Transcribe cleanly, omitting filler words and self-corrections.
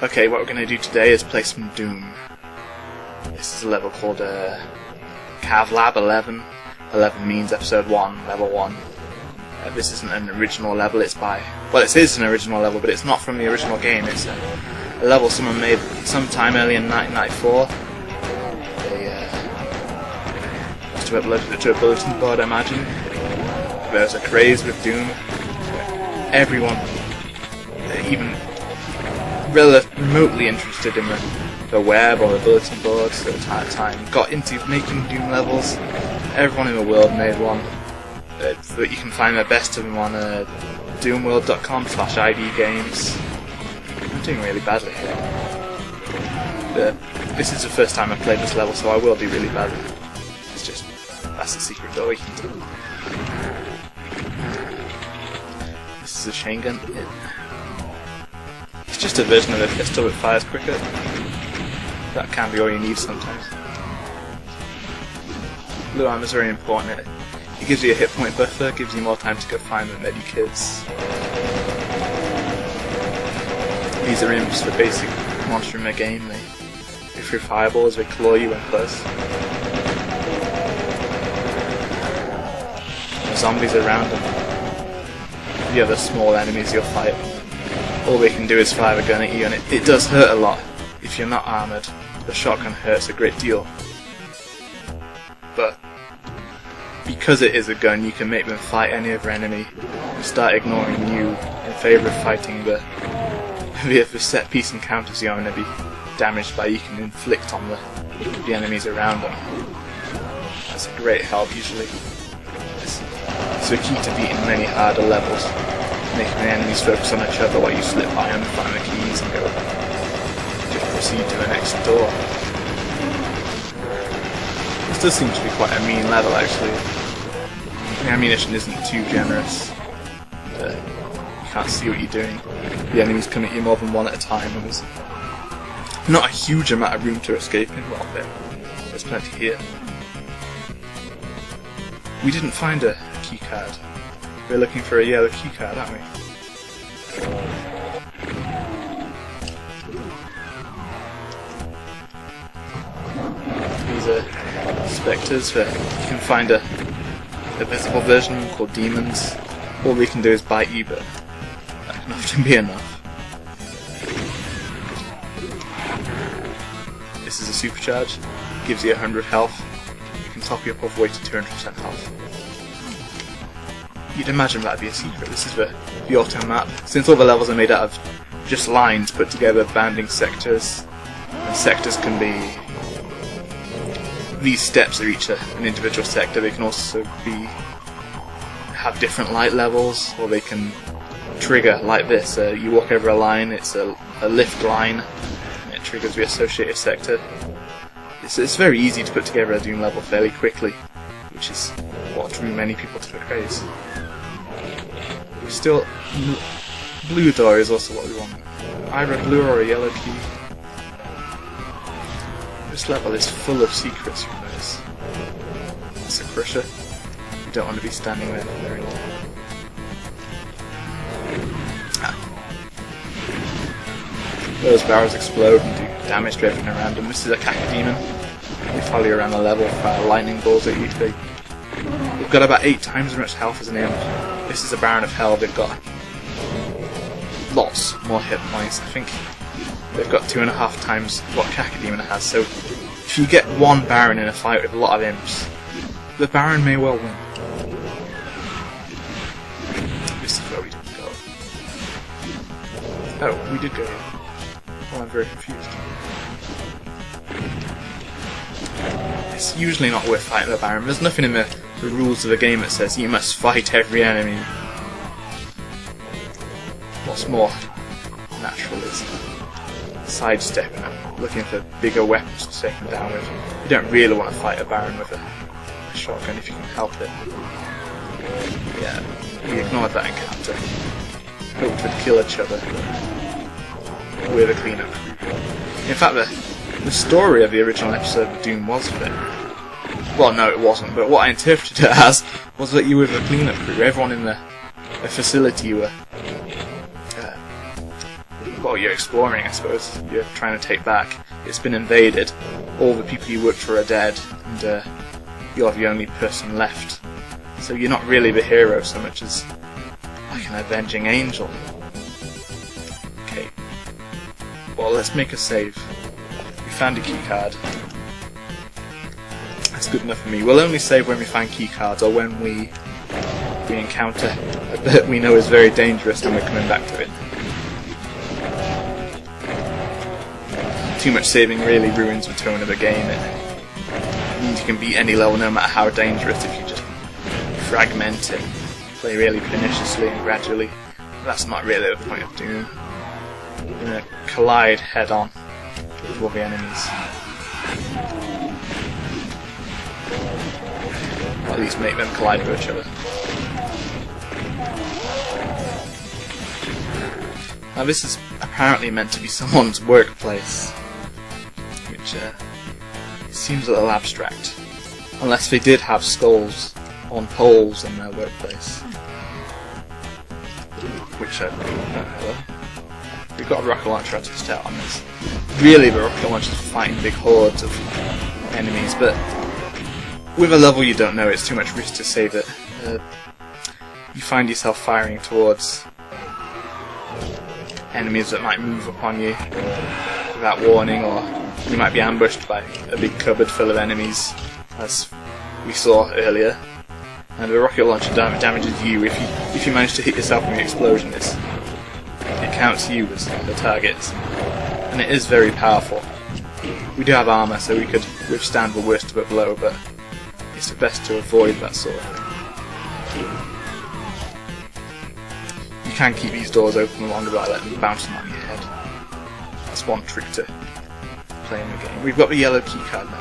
Okay, what we're going to do today is play some Doom. This is a level called CAVLAB11. 11 means episode 1, level 1. This isn't an original level, it's by... Well, it is an original level, but it's not from the original game. It's a level someone made sometime early in 1994. They must have uploaded it to a bulletin board, I imagine. There's a craze with Doom. Everyone, even remotely interested in the web or the bulletin boards at the time, got into making Doom levels. Everyone in the world made one. But you can find the best of them on doomworld.com/idgames. I'm doing really badly here. This is the first time I've played this level, so I will do really badly. It's just, that's the secret door you can do. This is a chain gun. It's just a version of a pistol that fires quicker. That can be all you need sometimes. Blue armor is very important. It gives you a hit point buffer, gives you more time to go find the medikits. These are imps, the basic monster in the game. They throw fireballs, they claw you when close. The zombies around them. The other small enemies you'll fight. All they can do is fire a gun at you, and it does hurt a lot. If you're not armoured, the shotgun hurts a great deal. But because it is a gun, you can make them fight any other enemy and start ignoring you in favour of fighting the set piece encounters you're going to be damaged by. You can inflict on the enemies around them. That's a great help usually. It's the key to beating many harder levels, making the enemies focus on each other while you slip by them, find the keys and go just proceed to the next door. This does seem to be quite a mean level actually. The ammunition isn't too generous. You can't see what you're doing. The enemies come at you more than one at a time, and there's not a huge amount of room to escape in. Well, there's plenty here. We didn't find a key card. We're looking for a yellow key card, aren't we? These are spectres. You can find a visible version called demons. All we can do is bite you, but that can often be enough. This is a supercharge. Gives you 100 health. You can top you up all the way to 200% health. You'd imagine that'd be a secret. This is the auto map. Since all the levels are made out of just lines put together, bounding sectors, and sectors can be... These steps are each an individual sector. They can also have different light levels, or they can trigger like this. You walk over a line, it's a lift line, and it triggers the associated sector. It's very easy to put together a Doom level fairly quickly, which is what drew many people to the craze. Still, blue door is also what we want. Either a blue or a yellow key. This level is full of secrets, you notice. It's a crusher. You don't want to be standing there for very long. Those barrels explode and do damage to everything around them. This is a cacodemon. They follow you around the level, fire lightning balls at you. They've got about 8 times as much health as an imp. This is a Baron of Hell. They've got lots more hit points. I think they've got 2.5 times what Cacodemon has, so if you get one Baron in a fight with a lot of imps, the Baron may well win. This is where we didn't go. Oh, we did go here. Well, I'm very confused. It's usually not worth fighting the Baron. There's nothing in the rules of the game that says you must fight every enemy. What's more natural is sidestepping and looking for bigger weapons to take them down with. You don't really want to fight a Baron with a shotgun if you can help it. Yeah, we ignored that encounter. Hoped we'd kill each other. We're the cleanup crew. In fact, the story of the original episode of Doom was that... Well, no, it wasn't, but what I interpreted it as was that you were the cleanup crew. Everyone in the facility were well, you're exploring, I suppose. You're trying to take back. It's been invaded. All the people you worked for are dead, and you're the only person left. So you're not really the hero so much as like an avenging angel. Okay. Well, let's make a save. We found a keycard. That's good enough for me. We'll only save when we find keycards or when we encounter a bit we know is very dangerous and we're coming back to it. Too much saving really ruins the tone of the game. It means you can beat any level no matter how dangerous if you just fragment it, play really perniciously and gradually. That's not really the point of Doom. You're going to collide head on with all the enemies. Or at least make them collide with each other. Now this is apparently meant to be someone's workplace, which seems a little abstract. Unless they did have skulls on poles in their workplace. Which we've got a rocket launcher to test out on this. Really the rocket launcher is fighting big hordes of enemies, but with a level you don't know, it's too much risk to save it. You find yourself firing towards enemies that might move upon you without warning, or you might be ambushed by a big cupboard full of enemies, as we saw earlier. And the rocket launcher damages you if you manage to hit yourself in the explosion. It counts you as the target, and it is very powerful. We do have armour, so we could withstand the worst of a blow, but it's best to avoid that sort of thing. You can keep these doors open longer by letting them bounce them on your head. That's one trick to playing the game. We've got the yellow keycard now.